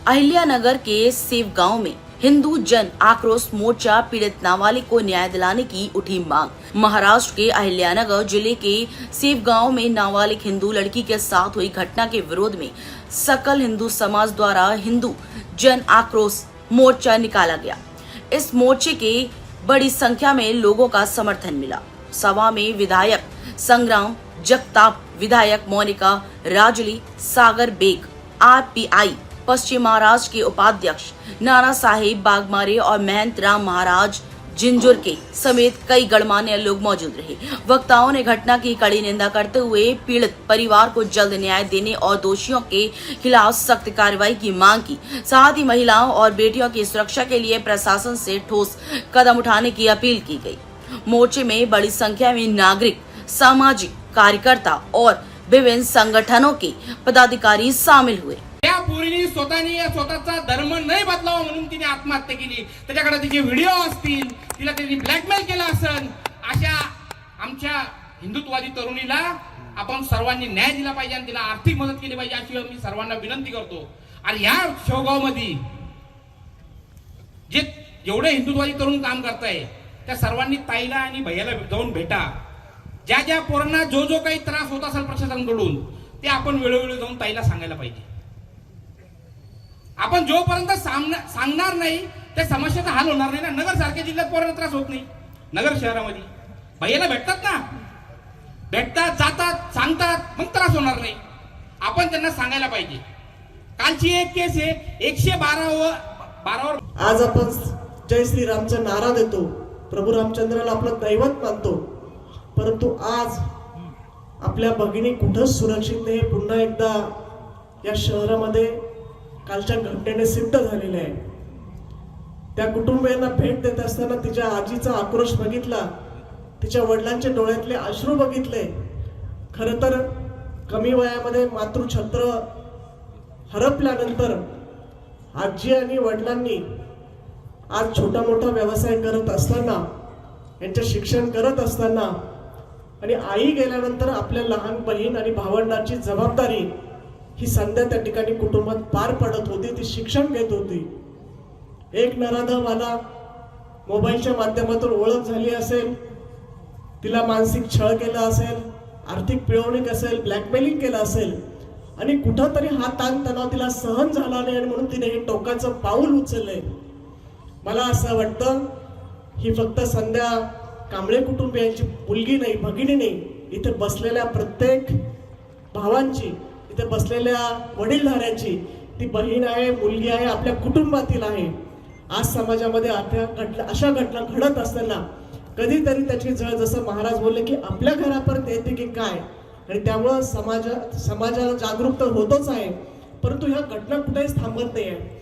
अहिल्यानगर के save गांव में हिंदू जन आक्रोश मोर्चा पीड़ित नाबालिग को न्याय दिलाने की उठी मांग। महाराष्ट्र के अहिल्यानगर जिले के सेव गांव में नाबालिग हिंदू लड़की के साथ हुई घटना के विरोध में सकल हिंदू समाज द्वारा हिंदू जन आक्रोश मोर्चा निकाला गया। इस मोर्चे के बड़ी संख्या में लोगों का समर्थन मिला। सभा में विधायक संग्राम जगताप, विधायक मोनिका राजली, सागर बेग, आरपीआई पश्चिम महाराष्ट्र के उपाध्यक्ष नाना साहेब बागमारे और महंत राम महाराज जिंजुर के समेत कई गणमान्य लोग मौजूद रहे। वक्ताओं ने घटना की कड़ी निंदा करते हुए पीड़ित परिवार को जल्द न्याय देने और दोषियों के खिलाफ सख्त कार्रवाई की मांग की। साथ ही महिलाओं और बेटियों की सुरक्षा के लिए प्रशासन से ठोस कदम उठाने की अपील की गई। मोर्चे में बड़ी संख्या में नागरिक, सामाजिक कार्यकर्ता और विभिन्न संगठनों के पदाधिकारी शामिल हुए। त्या पोरीने स्वतःचा धर्म नाही बदलावा म्हणून तिने आत्महत्या केली। त्याच्याकडे तिचे व्हिडिओ असतील, तिला त्यांनी ब्लॅकमेल केला असेल। अशा आमच्या हिंदुत्ववादी तरुणीला आपण सर्वांनी न्याय दिला पाहिजे आणि तिला आर्थिक मदत केली पाहिजे अशी मी सर्वांना विनंती करतो। आणि या शेवगावमध्ये जे जेवढे हिंदुत्ववादी तरुण काम करताय त्या सर्वांनी ताईला आणि भैयाला जाऊन भेटा। ज्या ज्या पोरांना जो काही त्रास होत असेल प्रशासनाकडून ते आपण वेळोवेळी जाऊन ताईला सांगायला पाहिजे। आपण जोपर्यंत सांगणार नाही त्या समस्येचा हल होणार नाही ना। नगर सारख्या जिल्ह्यात पोरांना त्रास होत नाही, नगर शहरामध्ये भैयाला भेटतात ना, भेटतात, जातात, सांगतात, मग त्रास होणार नाही। आपण त्यांना सांगायला पाहिजे। कालची एक केस आहे 112 आज आपण जय श्रीरामचा नारा देतो, प्रभू रामचंद्राला आपलं दैवत मानतो, परंतु आज आपल्या भगिनी कुठंच सुरक्षित नाही। पुन्हा एकदा या शहरामध्ये कालच्या घटनेने सिद्ध झालेले आहे। त्या कुटुंबियांना भेट देत असताना तिच्या आजीचा आक्रोश बघितला, तिच्या वडिलांच्या डोळ्यातले अश्रू बघितले। खरं तर कमी वयामध्ये मातृछत्र हरपल्यानंतर आजी आणि वडिलांनी आज छोटा मोठा व्यवसाय करत असताना, यांचे शिक्षण करत असताना आणि आई गेल्यानंतर आपल्या लहान बहीण आणि भावंडांची जबाबदारी ही संध्या त्या ठिकाणी कुटुंबात पार पडत होती। ती शिक्षण घेत होती। एक नराधमवाला मोबाईलच्या माध्यमातून ओळख झाली असेल, तिला मानसिक छळ केला असेल, आर्थिक पिळवणूक असेल, ब्लॅकमेलिंग केलं असेल आणि कुठंतरी हा ताण तणाव तिला सहन झाला नाही आणि म्हणून तिने हे टोकाचं पाऊल उचललंय। मला असं वाटतं ही फक्त संध्या कांबळे कुटुंबियांची मुलगी नाही, भगिनी नाही, इथे बसलेल्या प्रत्येक भावांची, इथे बसलेल्या वडीलधाऱ्यांची ती बहीण आहे, मुलगी आहे, आपल्या कुटुंबातील आहे। आज समाजामध्ये अशा घटना घडत असताना कधीतरी त्याची झळ, जसं महाराज बोलले की आपल्या घरापर्यंत येते की काय, आणि त्यामुळं समाजाला जागरूक तर होतच आहे, परंतु ह्या घटना कुठेच थांबत नाही आहे।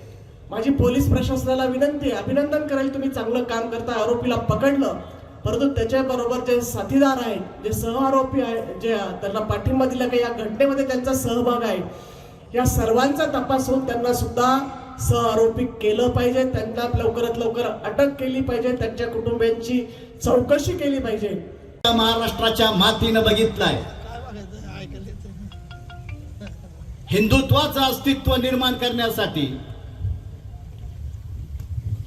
माझी पोलीस प्रशासनाला विनंती आहे, अभिनंदन करेल, तुम्ही चांगलं काम करता, आरोपीला पकडलं, परंतु त्याच्याबरोबर जे साथीदार आहेत, जे सहआरोपी आहेत, जे त्यांना पाठिंबा दिला की या घटनेमध्ये त्यांचा सहभाग आहे, या सर्वांचा तपास होऊन त्यांना सुद्धा सहआरोपी केलं पाहिजे। त्यांना लवकरात लवकर अटक केली पाहिजे, त्यांच्या कुटुंबियांची चौकशी केली पाहिजे। महाराष्ट्राच्या मातीनं बघितलाय हिंदुत्वाचं अस्तित्व निर्माण करण्यासाठी,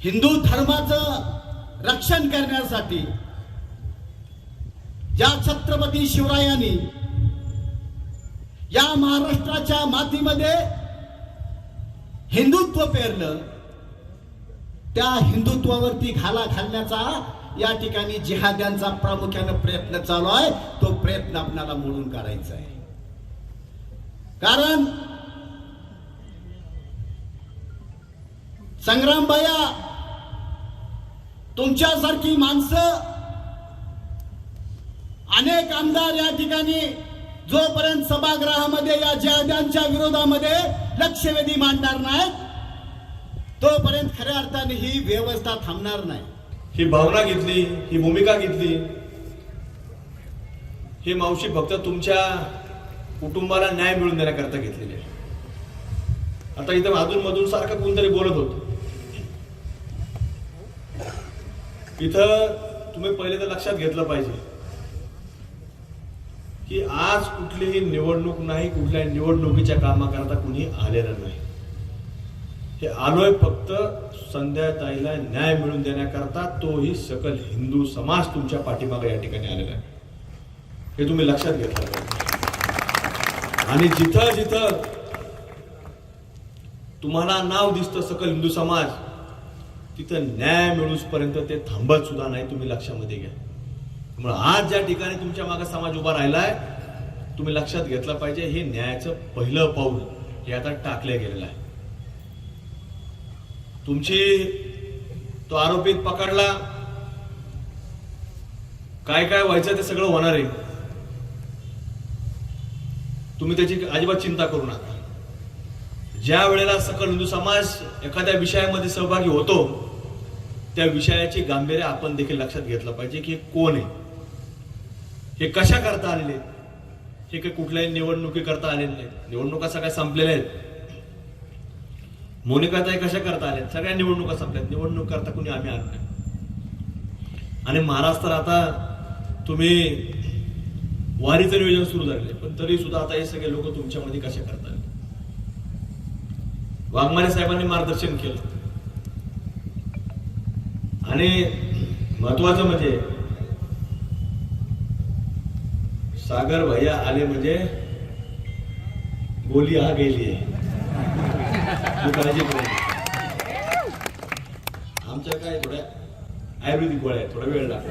हिंदू धर्माचं रक्षण करण्यासाठी ज्या छत्रपती शिवरायांनी या महाराष्ट्राच्या मातीमध्ये हिंदुत्व पेरलं, त्या हिंदुत्वावरती घाला घालण्याचा या ठिकाणी जिहाद्यांचा प्रामुख्याने प्रयत्न चालू आहे। तो प्रयत्न आपल्याला मोडून काढायचा आहे। कारण संग्राम भैया, तुमच्यासारखी माणसं, अनेक आमदार या ठिकाणी जोपर्यंत सभागृहामध्ये या जिहाद्यांच्या विरोधामध्ये लक्षवेधी मांडणार नाहीत, तोपर्यंत खऱ्या अर्थाने ही व्यवस्था थांबणार नाही। ही भावना घेतली, ही भूमिका घेतली, ही मावशी फक्त तुमच्या कुटुंबाला न्याय मिळवून देण्याकरता घेतलेली आहे। आता इथं अधून मधून सारखं कोणतरी बोलत होतं, इथं तुम्ही पहिले तर लक्षात घेतलं पाहिजे की आज कुठलीही निवडणूक नाही, कुठल्याही निवडणुकीच्या कामाकरता कुणी आलेलं नाही। हे आलोय फक्त संध्याताईला न्याय मिळवून देण्याकरता. तोही सकल हिंदू समाज तुमच्या पाठीमागे या ठिकाणी आलेला आहे, हे तुम्ही लक्षात घेतलं पाहिजे. आणि जिथं जिथं तुम्हाला नाव दिसतं सकल हिंदू समाज, तिथं न्याय मिळूसपर्यंत ते थांबत सुद्धा नाही, तुम्ही लक्षामध्ये घ्या. त्यामुळे आज ज्या ठिकाणी तुमच्या मागे समाज उभा राहिलाय, तुम्ही लक्षात घेतलं पाहिजे, हे न्यायाचं पहिलं पाऊल हे आता टाकलं गेलेलं आहे. तुमची तो आरोपीत पकडला, काय काय व्हायचं ते सगळं होणार आहे, तुम्ही त्याची अजिबात चिंता करू नका. ज्या वेळेला सकल हिंदू समाज एखाद्या विषयामध्ये सहभागी होतो, त्या विषयाची गांभीर्य आपण देखील लक्षात घेतलं पाहिजे की कोण आहे, हे कशा करता आलेले, हे काही कुठल्याही निवडणुकी करता आलेले नाहीत. निवडणुका सगळ्या संपलेल्या आहेत. मोनिकाताई कशा करता आल्या, सगळ्या निवडणुका संपल्यात. निवडणूक करता कुणी आम्ही आलो नाही. आणि महाराष्ट्रात आता तुम्ही वारीचं नियोजन सुरू झाले, पण तरी सुद्धा आता हे सगळे लोक तुमच्यामध्ये कशा करतात. वाघमारे साहेबांनी मार्गदर्शन केलं. आणि महत्वाचं म्हणजे सागर भैया आले म्हणजे गोली आ गेली आहे, काळजी करू. आमच्या काय थोड्या आयुर्वेदिक गोळ्या, थोडा वेळ लागतो.